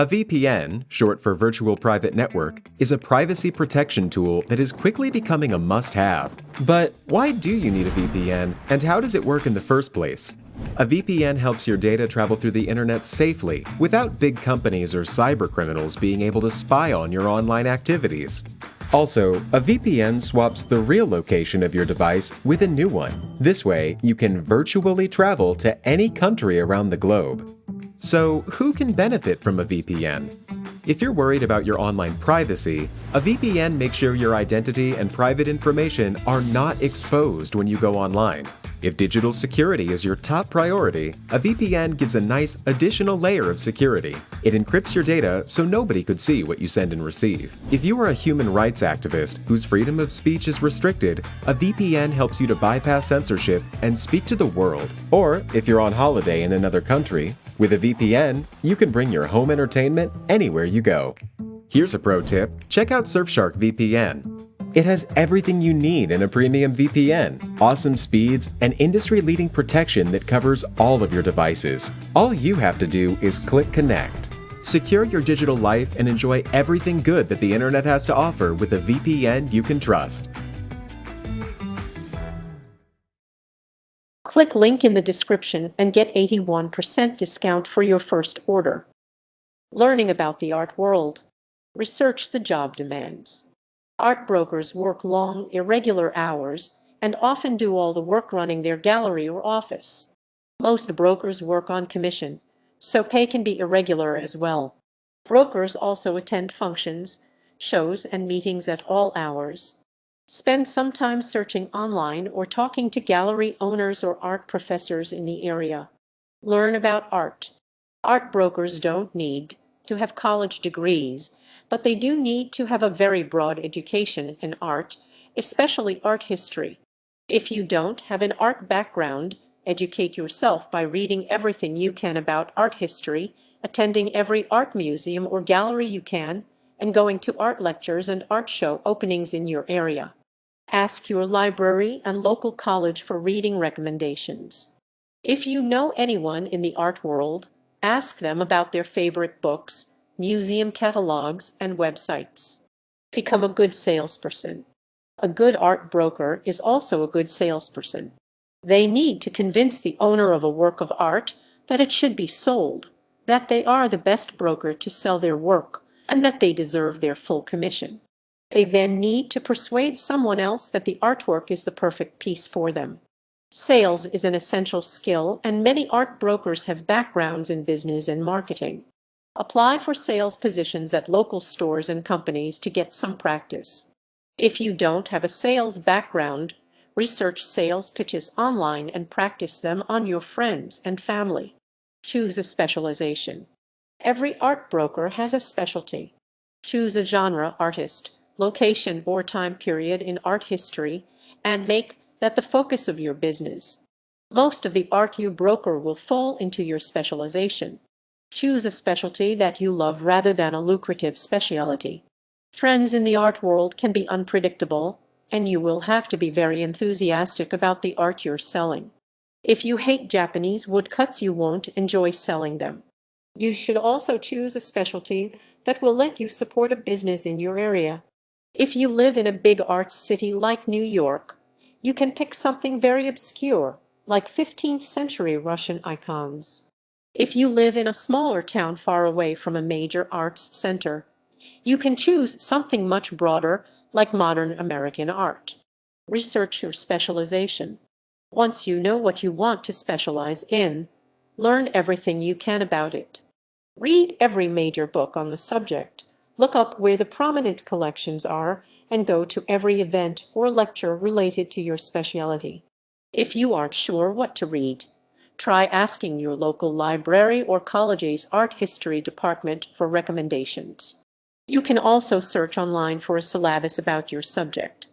A VPN, short for Virtual Private Network, is a privacy protection tool that is quickly becoming a must-have. But why do you need a VPN, and how does it work in the first place? A VPN helps your data travel through the internet safely, without big companies or cybercriminals being able to spy on your online activities. Also, a VPN swaps the real location of your device with a new one. This way, you can virtually travel to any country around the globe. So, who can benefit from a VPN? If you're worried about your online privacy, a VPN makes sure your identity and private information are not exposed when you go online. If digital security is your top priority, a VPN gives a nice additional layer of security. It encrypts your data so nobody could see what you send and receive. If you are a human rights activist whose freedom of speech is restricted, a VPN helps you to bypass censorship and speak to the world. Or, if you're on holiday in another country, with a VPN, you can bring your home entertainment anywhere you go. Here's a pro tip: check out Surfshark VPN. It has everything you need in a premium VPN, awesome speeds, and industry-leading protection that covers all of your devices. All you have to do is click connect. Secure your digital life and enjoy everything good that the internet has to offer with a VPN you can trust. Click link in the description and get 81% discount for your first order. Learning about the art world. Research the job demands. Art brokers work long, irregular hours and often do all the work running their gallery or office. Most brokers work on commission, so pay can be irregular as well. Brokers also attend functions, shows, and meetings at all hours. Spend some time searching online or talking to gallery owners or art professors in the area. Learn about art. Art brokers don't need to have college degrees, but they do need to have a very broad education in art, especially art history. If you don't have an art background, educate yourself by reading everything you can about art history, attending every art museum or gallery you can, and going to art lectures and art show openings in your area. Ask your library and local college for reading recommendations. If you know anyone in the art world, ask them about their favorite books, museum catalogs, and websites. Become a good salesperson. A good art broker is also a good salesperson. They need to convince the owner of a work of art that it should be sold, that they are the best broker to sell their work, and that they deserve their full commission. They then need to persuade someone else that the artwork is the perfect piece for them. Sales is an essential skill, and many art brokers have backgrounds in business and marketing. Apply for sales positions at local stores and companies to get some practice. If you don't have a sales background, research sales pitches online and practice them on your friends and family. Choose a specialization. Every art broker has a specialty. Choose a genre, artist, location, or time period in art history, and make that the focus of your business. Most of the art you broker will fall into your specialization. Choose a specialty that you love rather than a lucrative specialty. Trends in the art world can be unpredictable, and you will have to be very enthusiastic about the art you're selling. If you hate Japanese woodcuts, you won't enjoy selling them. You should also choose a specialty that will let you support a business in your area. If you live in a big art city like New York, you can pick something very obscure, like 15th century Russian icons. If you live in a smaller town far away from a major arts center, you can choose something much broader, like modern American art. Research your specialization. Once you know what you want to specialize in, learn everything you can about it. Read every major book on the subject, look up where the prominent collections are, and go to every event or lecture related to your specialty. If you aren't sure what to read, try asking your local library or college's art history department for recommendations. You can also search online for a syllabus about your subject.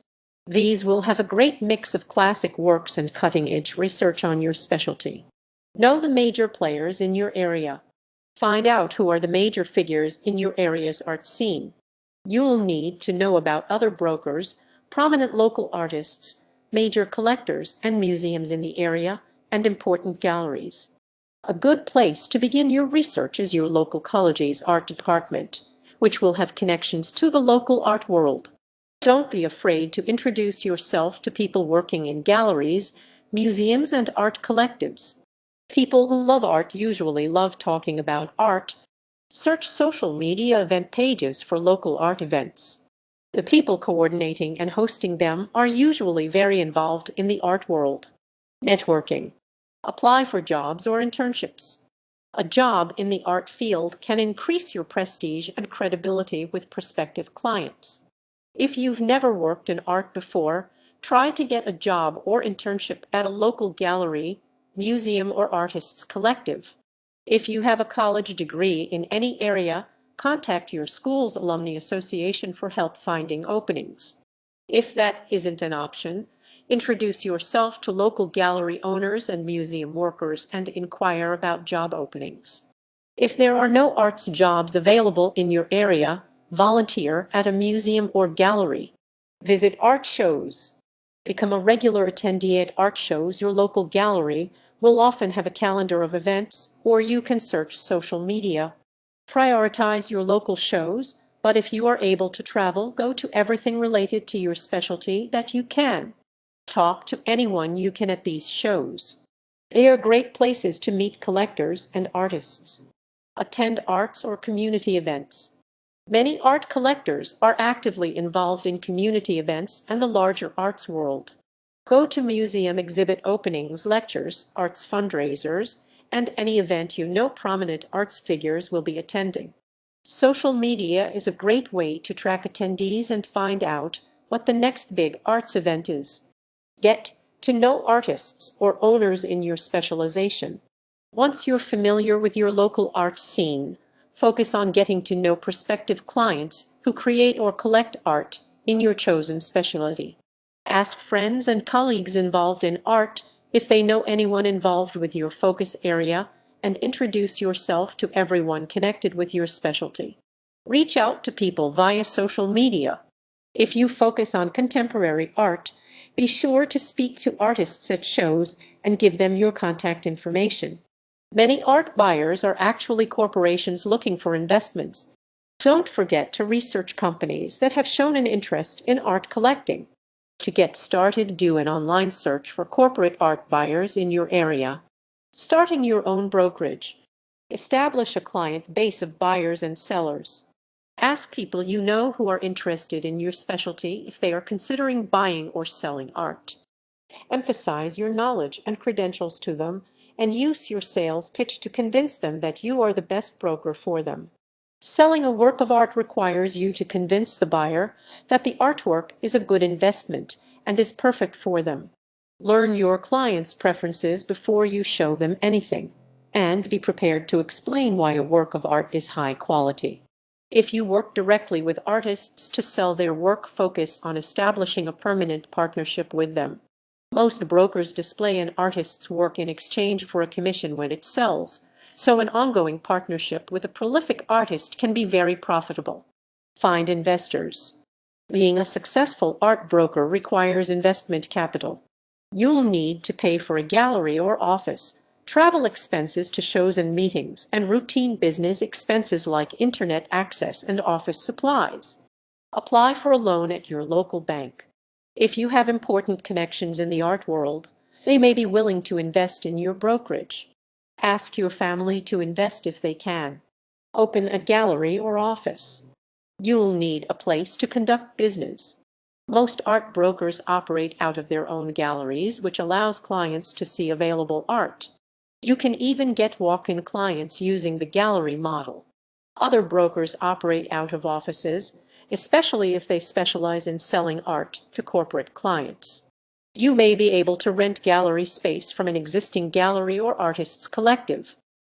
These will have a great mix of classic works and cutting-edge research on your specialty. Know the major players in your area. Find out who are the major figures in your area's art scene. You'll need to know about other brokers, prominent local artists, major collectors and museums in the area, and important galleries. A good place to begin your research is your local college's art department, which will have connections to the local art world. Don't be afraid to introduce yourself to people working in galleries, museums, and art collectives. People who love art usually love talking about art. Search social media event pages for local art events. The people coordinating and hosting them are usually very involved in the art world. Networking. Apply for jobs or internships. A job in the art field can increase your prestige and credibility with prospective clients. If you've never worked in art before, try to get a job or internship at a local gallery, museum, or artists collective. If you have a college degree in any area, contact your school's alumni association for help finding openings. If that isn't an option, introduce yourself to local gallery owners and museum workers and inquire about job openings. If there are no arts jobs available in your area, volunteer at a museum or gallery. Visit art shows. Become a regular attendee at art shows. Your local gallery will often have a calendar of events, or you can search social media. Prioritize your local shows, but if you are able to travel, go to everything related to your specialty that you can. Talk to anyone you can at these shows. They are great places to meet collectors and artists. Attend arts or community events. Many art collectors are actively involved in community events and the larger arts world. Go to museum exhibit openings, lectures, arts fundraisers, and any event you know prominent arts figures will be attending. Social media is a great way to track attendees and find out what the next big arts event is. Get to know artists or owners in your specialization. Once you're familiar with your local art scene, focus on getting to know prospective clients who create or collect art in your chosen specialty. Ask friends and colleagues involved in art if they know anyone involved with your focus area, and introduce yourself to everyone connected with your specialty. Reach out to people via social media. If you focus on contemporary art, be sure to speak to artists at shows and give them your contact information. Many art buyers are actually corporations looking for investments. Don't forget to research companies that have shown an interest in art collecting. To get started, do an online search for corporate art buyers in your area. Starting your own brokerage. Establish a client base of buyers and sellers. Ask people you know who are interested in your specialty if they are considering buying or selling art. Emphasize your knowledge and credentials to them, and use your sales pitch to convince them that you are the best broker for them. Selling a work of art requires you to convince the buyer that the artwork is a good investment and is perfect for them. Learn your client's preferences before you show them anything, and be prepared to explain why a work of art is high quality. If you work directly with artists to sell their work, focus on establishing a permanent partnership with them. Most brokers display an artist's work in exchange for a commission when it sells, so an ongoing partnership with a prolific artist can be very profitable. Find investors. Being a successful art broker requires investment capital. You'll need to pay for a gallery or office, travel expenses to shows and meetings, and routine business expenses like internet access and office supplies. Apply for a loan at your local bank. If you have important connections in the art world, they may be willing to invest in your brokerage. Ask your family to invest if they can. Open a gallery or office. You'll need a place to conduct business. Most art brokers operate out of their own galleries, which allows clients to see available art. You can even get walk-in clients using the gallery model. Other brokers operate out of offices, especially if they specialize in selling art to corporate clients. You may be able to rent gallery space from an existing gallery or artists collective.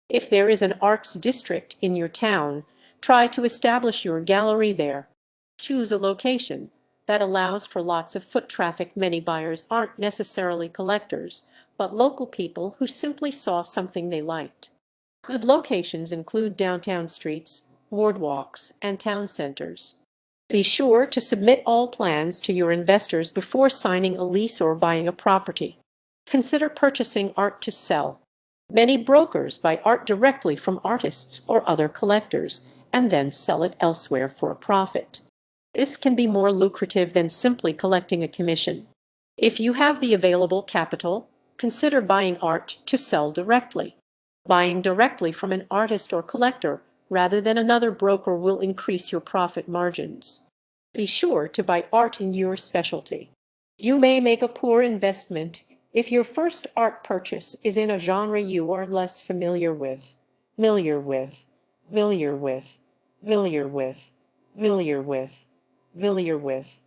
If there is an arts district in your town, try to establish your gallery there. Choose a location that allows for lots of foot traffic. Many buyers aren't necessarily collectors, but local people who simply saw something they liked. Good locations include downtown streets, boardwalks, and town centers. Be sure to submit all plans to your investors before signing a lease or buying a property. Consider purchasing art to sell. Many brokers buy art directly from artists or other collectors and then sell it elsewhere for a profit. This can be more lucrative than simply collecting a commission. If you have the available capital, consider buying art to sell directly. Buying directly from an artist or collector rather than another broker will increase your profit margins. Be sure to buy art in your specialty. You may make a poor investment if your first art purchase is in a genre you are less familiar with, familiar with, familiar with, familiar with, familiar with, familiar with.